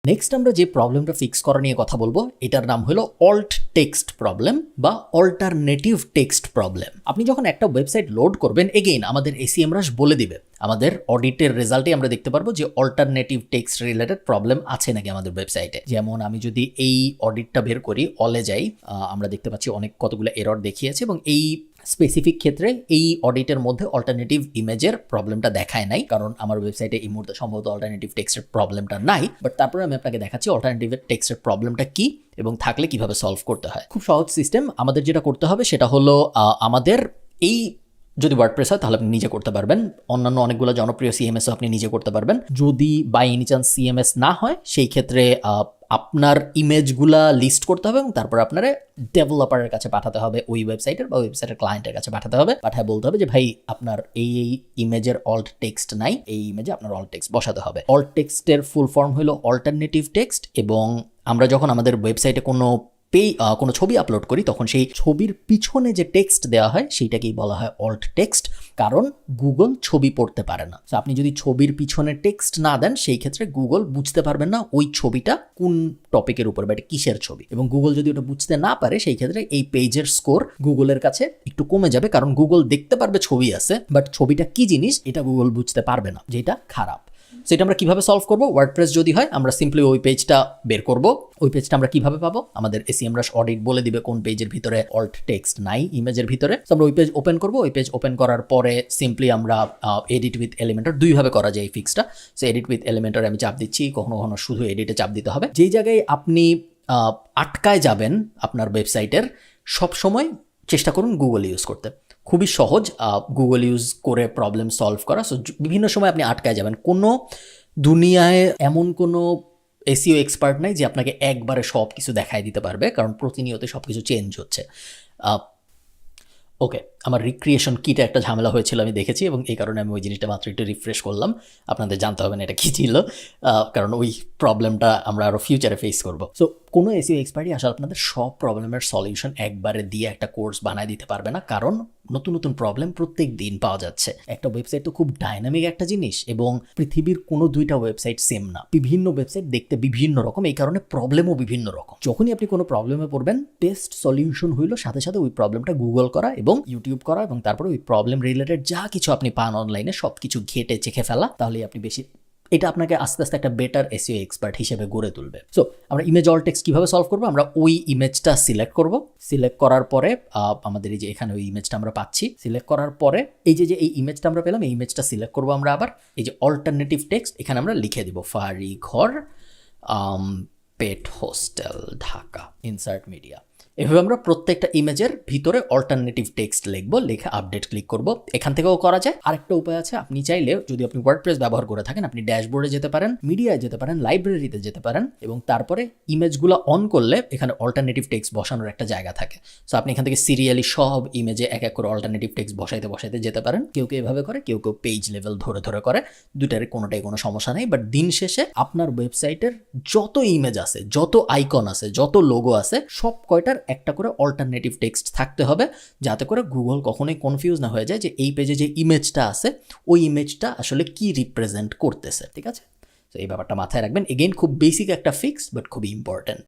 Next আমরা যে প্রবলেমটা ফিক্স করা নিয়ে কথা বলবো এটার নাম হলো অল্ট টেক্সট প্রবলেম বা অল্টারনেটিভ টেক্সট প্রবলেম। আপনি যখন একটা ওয়েবসাইট লোড করবেন, এগেইন আমাদের এসিএমরাশ বলে দিবে, আমাদের অডিটের রেজাল্টে আমরা দেখতে পারবো যে অল্টারনেটিভ টেক্সট রিলেটেড প্রবলেম আছে নাকি আমাদের ওয়েবসাইটে। যেমন আমি যদি এই অডিটটা বের করি, অলে যাই, আমরা দেখতে পাচ্ছি অনেক কতগুলো এরর দেখিয়েছে এবং এই স্পেসিফিক ক্ষেত্রে এই অডিটের মধ্যে অল্টারনেটিভ ইমেজের প্রবলেমটা দেখায় নাই, কারণ আমার ওয়েবসাইটে এই মুহূর্তে সম্ভবত অল্টারনেটিভ টেক্সটের প্রবলেমটা নাই। বাট তারপরে আমি আপনাকে দেখাচ্ছি অল্টারনেটিভ টেক্সটের প্রবলেমটা কি এবং থাকলে কিভাবে সলভ করতে হয়। খুব সহজ সিস্টেম। আমাদের যেটা করতে হবে সেটা হলো আমাদের এই, যদি ওয়ার্ডপ্রেস হয় তাহলে আপনি নিজে করতে পারবেন, অন্যান্য অনেকগুলো জনপ্রিয় সিএমএসও আপনি নিজে করতে পারবেন। যদি বাই এনি চান্স সিএমএস না হয় সেই ক্ষেত্রে আপনার ইমেজগুলা লিস্ট করতে হবে এবং তারপর আপনার ডেভেলপারের কাছে পাঠাতে হবে, ওই ওয়েবসাইটের বা ওয়েবসাইটের ক্লায়েন্টের কাছে পাঠাতে হবে। পাঠায় বলতে হবে যে ভাই আপনার এই ইমেজের অল্ট টেক্সট নাই, এই ইমেজে আপনার অল্ট টেক্সট বসাতে হবে। অল্ট টেক্সটের ফুল ফর্ম হলো অল্টারনেটিভ টেক্সট। এবং আমরা যখন আমাদের ওয়েবসাইটে কোনো ছবি আপলোড করি তখন সেই ছবির পিছনে যে টেক্সট দেওয়া হয় সেইটাকেই বলা হয় অল্ট টেক্সট, কারণ গুগল ছবি পড়তে পারে না। তো আপনি যদি ছবির পিছনে টেক্সট না দেন সেই ক্ষেত্রে গুগল বুঝতে পারবেন না ওই ছবিটা কোন টপিকের উপর বা এটা কিসের ছবি। এবং গুগল যদি ওটা বুঝতে না পারে সেই ক্ষেত্রে এই পেজের স্কোর গুগলের কাছে একটু কমে যাবে, কারণ গুগল দেখতে পারবে ছবি আছে বাট ছবিটা কি জিনিস এটা গুগল বুঝতে পারবে না, যেটা খারাপ। সেটা আমরা কিভাবে সলভ করব? ওয়ার্ডপ্রেস যদি হয় আমরা সিম্পলি ওই পেজটা বের করব। ওই পেজটা আমরা কিভাবে পাবো? আমাদের এসিএমরাশ অডিট বলে দিবে কোন পেজের ভিতরে অল্ট টেক্সট নাই ইমেজের ভিতরে। তো আমরা ওই পেজ ওপেন করব। ওই পেজ ওপেন করার পরে সিম্পলি আমরা এডিট উইথ এলিমেন্টর, দুইভাবে করা যায় এই ফিক্সটা। সো এডিট উইথ এলিমেন্টর আমি চাপ দিচ্ছি, কখনো কখনো শুধু এডিটে চাপ দিতে হবে। যেই জায়গায় আপনি আটকায় যাবেন আপনার ওয়েবসাইটের, সবসময় চেষ্টা করুন গুগল ইউজ করতে। খুবই সহজ গুগল ইউজ করে প্রবলেম সলভ করা। সো বিভিন্ন সময় আপনি আটকায় যাবেন। কোনো দুনিয়ায় এমন কোনো এসইও এক্সপার্ট নাই যে আপনাকে একবারে সব কিছু দেখাই দিতে পারবে, কারণ প্রতিনিয়ত সব কিছু চেঞ্জ হচ্ছে। ওকে, আমার রিক্রিয়েশন কিটা একটা ঝামেলা হয়েছিল আমি দেখেছি এবং এই কারণে আমি ওই জিনিসটা মাত্র একটু রিফ্রেশ করলাম। আপনাদের জানতে হবে না এটা কী ছিল, কারণ ওই প্রবলেমটা আমরা আরও ফিউচারে ফেস করব। সো কোনো এসইও এক্সপার্টই আসলে আপনাদের সব প্রবলেমের সলিউশন একবারে দিয়ে একটা কোর্স বানায় দিতে পারবে না, কারণ নতুন নতুন প্রবলেম প্রত্যেক দিন পাওয়া যাচ্ছে। একটা ওয়েবসাইট তো খুব ডাইনামিক একটা জিনিস এবং পৃথিবীর কোনো দুইটা ওয়েবসাইট সেম না। বিভিন্ন ওয়েবসাইট দেখতে বিভিন্ন রকম, এই কারণে প্রবলেমও বিভিন্ন রকম। যখনই আপনি কোনো প্রবলেমে পড়বেন, বেস্ট সলিউশন হইলো সাথে সাথে ওই প্রবলেমটা গুগল করা এবং ইউটিউব করা এবং তারপরে ওই প্রবলেম রিলেটেড যা কিছু আপনি পান অনলাইনে সব কিছু ঘেটে চেখে ফেলা, তাহলেই আপনি এটা আপনাকে আস্তে আস্তে একটা বেটার এসইও এক্সপার্ট হিসেবে গড়ে তুলবে। সো আমরা ইমেজ অল্ট টেক্সট কীভাবে সলভ করবো? আমরা ওই ইমেজটা সিলেক্ট করব। সিলেক্ট করার পরে আমাদের এই যে এখানে ওই ইমেজটা আমরা পাচ্ছি, সিলেক্ট করার পরে এই যে এই ইমেজটা আমরা পেলাম, এই ইমেজটা সিলেক্ট করবো আমরা। আবার এই যে অল্টারনেটিভ টেক্সট এখানে আমরা লিখে দিব ফারি ঘর পেট হোস্টেল ঢাকা, ইনসার্ট মিডিয়া। এভাবে আমরা প্রত্যেকটা ইমেজের ভিতরে অল্টারনেটিভ টেক্সট লিখবো, লিখে আপডেট ক্লিক করব। এখান থেকেও করা যায়। আরেকটা উপায় আছে, আপনি চাইলে যদি আপনি ওয়ার্ডপ্রেস ব্যবহার করে থাকেন, আপনি ড্যাশবোর্ডে যেতে পারেন, মিডিয়ায় যেতে পারেন, লাইব্রেরিতে যেতে পারেন এবং তারপরে ইমেজগুলো অন করলে এখানে অল্টারনেটিভ টেক্সট বসানোর একটা জায়গা থাকে। সো আপনি এখান থেকে সিরিয়ালি সব ইমেজে এক এক করে অল্টারনেটিভ টেক্সট বসাইতে যেতে পারেন। কেউ কেউ এভাবে করে, কেউ কেউ পেজ লেভেল ধরে করে। দুটারে কোনোটাই কোনো সমস্যা নেই। বাট দিন শেষে আপনার ওয়েবসাইটের যত ইমেজ আছে, যত আইকন আছে, যত লোগো আছে, সব কয়টার একটা করে অল্টারনেটিভ টেক্সট থাকতে হবে, যাতে করে গুগল কখনোই কনফিউজ না হয়ে যায় যে এই পেজে যে ইমেজটা আছে ওই ইমেজটা আসলে কি রিপ্রেজেন্ট করতেছে। ঠিক আছে? তো এই ব্যাপারটা মাথায় রাখবেন। এগেইন খুব বেসিক একটা ফিক্স বাট খুবই ইম্পর্টেন্ট।